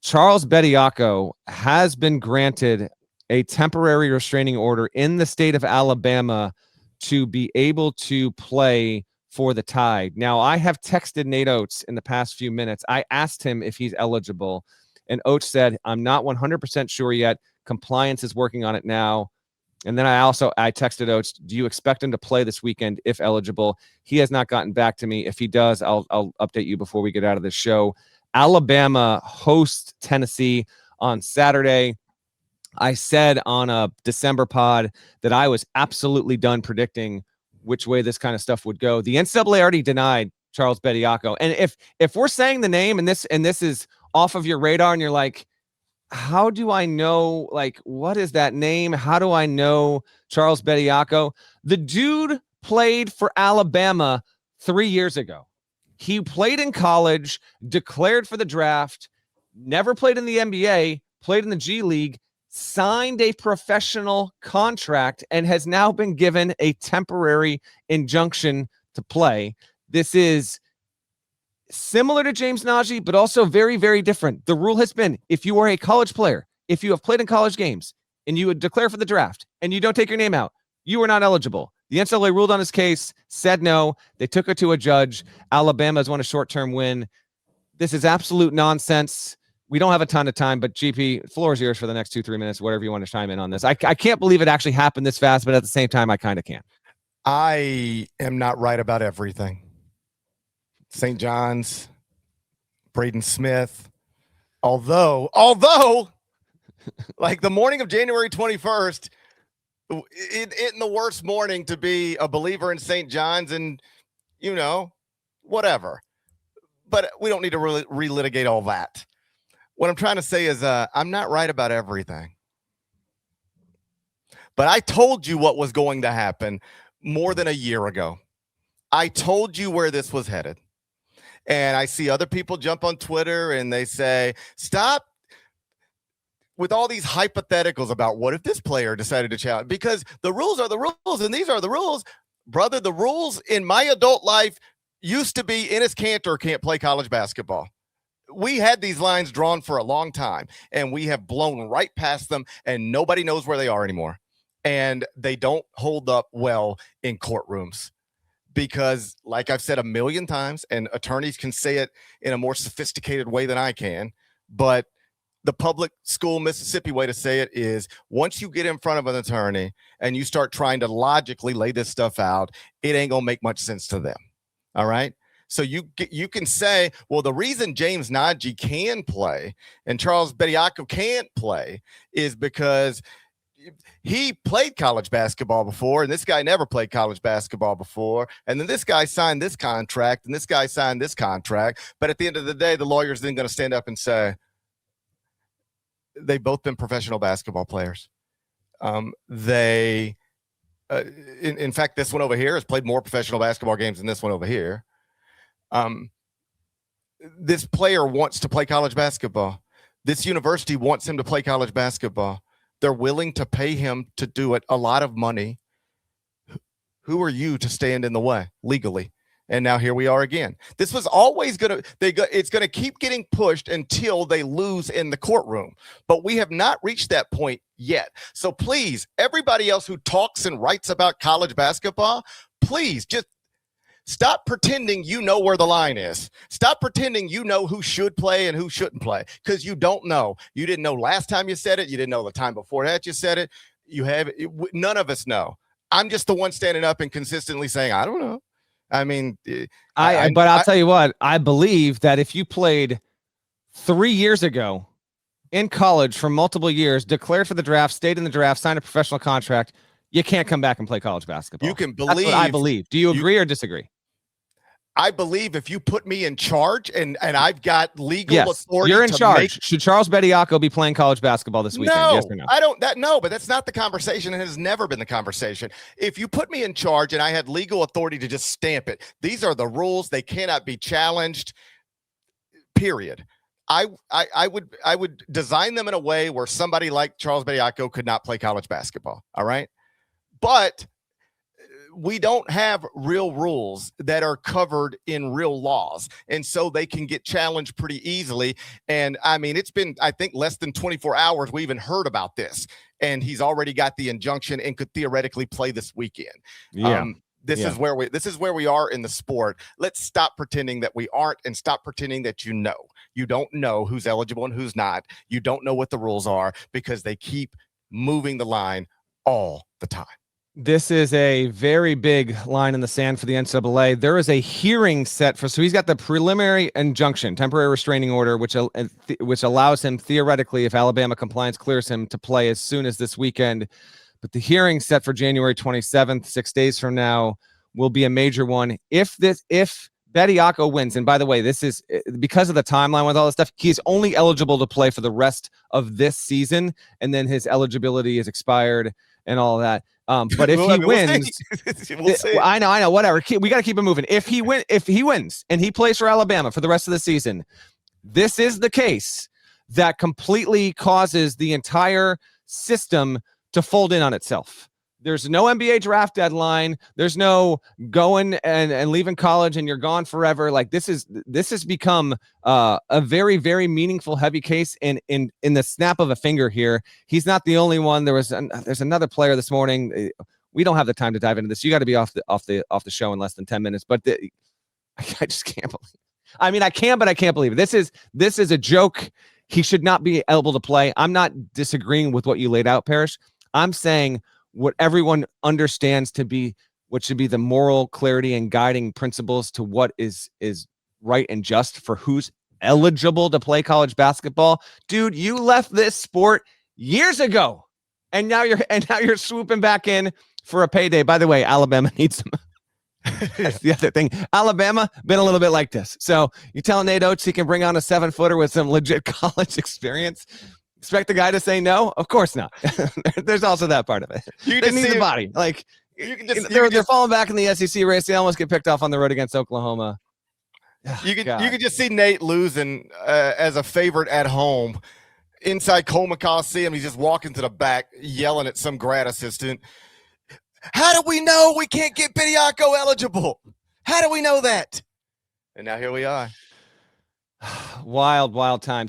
Charles Bediako has been granted a temporary restraining order in the state of Alabama to be able to play for the Tide. Now, I have texted Nate Oates in the past few minutes. I asked him if he's eligible, and Oates said, I'm not 100% sure yet. Compliance is working on it now. And then I texted Oates, do you expect him to play this weekend if eligible? He has not gotten back to me. If he does, I'll update you before we get out of this show. Alabama hosts Tennessee on Saturday. I said on a December pod that I was absolutely done predicting which way this kind of stuff would go. The NCAA already denied Charles Bediako. And if we're saying the name and this is off of your radar and you're like, how do I know, like, what is that name? How do I know Charles Bediako? The dude played for Alabama 3 years ago. He played in college, declared for the draft, never played in the NBA, played in the G League, signed a professional contract, and has now been given a temporary injunction to play. This is similar to James Najee, but also very, very different. The rule has been, if you are a college player, if you have played in college games and you would declare for the draft and you don't take your name out, you are not eligible. The NCAA ruled on his case, said no. They took it to a judge. Alabama has won a short-term win. This is absolute nonsense. We don't have a ton of time, but GP, floor is yours for the next 2-3 minutes, whatever you want to chime in on this. I can't believe it actually happened this fast, but at the same time, I kind of can. I am not right about everything. St. John's, Braden Smith, although like the morning of January 21st, in the worst morning to be a believer in St. John's and, whatever. But we don't need to really relitigate all that. What I'm trying to say is I'm not right about everything. But I told you what was going to happen more than a year ago. I told you where this was headed. And I see other people jump on Twitter and they say, stop with all these hypotheticals about what if this player decided to challenge, because the rules are the rules and these are the rules. Brother, the rules in my adult life used to be Enes Kanter can't play college basketball. We had these lines drawn for a long time and we have blown right past them and nobody knows where they are anymore. And they don't hold up well in courtrooms. Because, like I've said a million times, and attorneys can say it in a more sophisticated way than I can, but the public school Mississippi way to say it is once you get in front of an attorney and you start trying to logically lay this stuff out, it ain't going to make much sense to them. All right? So you can say, well, the reason James Najee can play and Charles Bediako can't play is because he played college basketball before, and this guy never played college basketball before. And then this guy signed this contract, and this guy signed this contract. But at the end of the day, the lawyer's then going to stand up and say, they've both been professional basketball players. In fact, this one over here has played more professional basketball games than this one over here. This player wants to play college basketball. This university wants him to play college basketball. They're willing to pay him to do it, a lot of money. Who are you to stand in the way legally? And now here we are again. This was always it's going to keep getting pushed until they lose in the courtroom. But we have not reached that point yet. So please, everybody else who talks and writes about college basketball, please just stop pretending you know where the line is. Stop pretending you know who should play and who shouldn't play, because you don't know. You didn't know last time you said it. You didn't know the time before that you said it. None of us know. I'm just the one standing up and consistently saying, I don't know. I mean, but I'll tell you what, I believe that if you played 3 years ago in college for multiple years, declared for the draft, stayed in the draft, signed a professional contract, you can't come back and play college basketball. You can believe. That's what I believe. Do you agree or disagree? I believe if you put me in charge and I've got legal authority. You're in charge. Should Charles Bediako be playing college basketball this weekend? No, yes or no? I don't. No, but that's not the conversation. It has never been the conversation. If you put me in charge and I had legal authority to just stamp it, these are the rules. They cannot be challenged. Period. I would design them in a way where somebody like Charles Bediako could not play college basketball. All right, but we don't have real rules that are covered in real laws. And so they can get challenged pretty easily. And I mean, it's been, I think, less than 24 hours we even heard about this. And he's already got the injunction and could theoretically play this weekend. Yeah. This is where we are in the sport. Let's stop pretending that we aren't and stop pretending that you know. You don't know who's eligible and who's not. You don't know what the rules are because they keep moving the line all the time. This is a very big line in the sand for the NCAA. There is a hearing set so he's got the preliminary injunction, temporary restraining order, which allows him theoretically, if Alabama compliance clears him, to play as soon as this weekend. But the hearing set for January 27th, 6 days from now, will be a major one. If Bediako wins, and by the way, this is because of the timeline with all this stuff, he's only eligible to play for the rest of this season, and then his eligibility is expired and all of that. But if he wins, we'll see. I know, whatever. We got to keep it moving. If he wins and he plays for Alabama for the rest of the season, this is the case that completely causes the entire system to fold in on itself. There's no NBA draft deadline. There's no going and leaving college and you're gone forever. Like this has become a very, very meaningful heavy case in the snap of a finger here. He's not the only one. There's another player this morning. We don't have the time to dive into this. You got to be off the show in less than 10 minutes. But I just can't believe it. I mean, I can, but I can't believe it. This is a joke. He should not be able to play. I'm not disagreeing with what you laid out, Parrish. I'm saying what everyone understands to be what should be the moral clarity and guiding principles to what is right and just for who's eligible to play college basketball. Dude, you left this sport years ago, and now you're swooping back in for a payday. By the way, Alabama needs some. That's the other thing. Alabama been a little bit like this. So you tell Nate Oates he can bring on a 7-footer with some legit college experience. Expect the guy to say no? Of course not. There's also that part of it. They need the body. Like they're falling back in the SEC race. They almost get picked off on the road against Oklahoma. You could just see Nate losing as a favorite at home inside Coleman Coliseum. He's just walking to the back, yelling at some grad assistant. How do we know we can't get Bediako eligible? How do we know that? And now here we are. Wild times.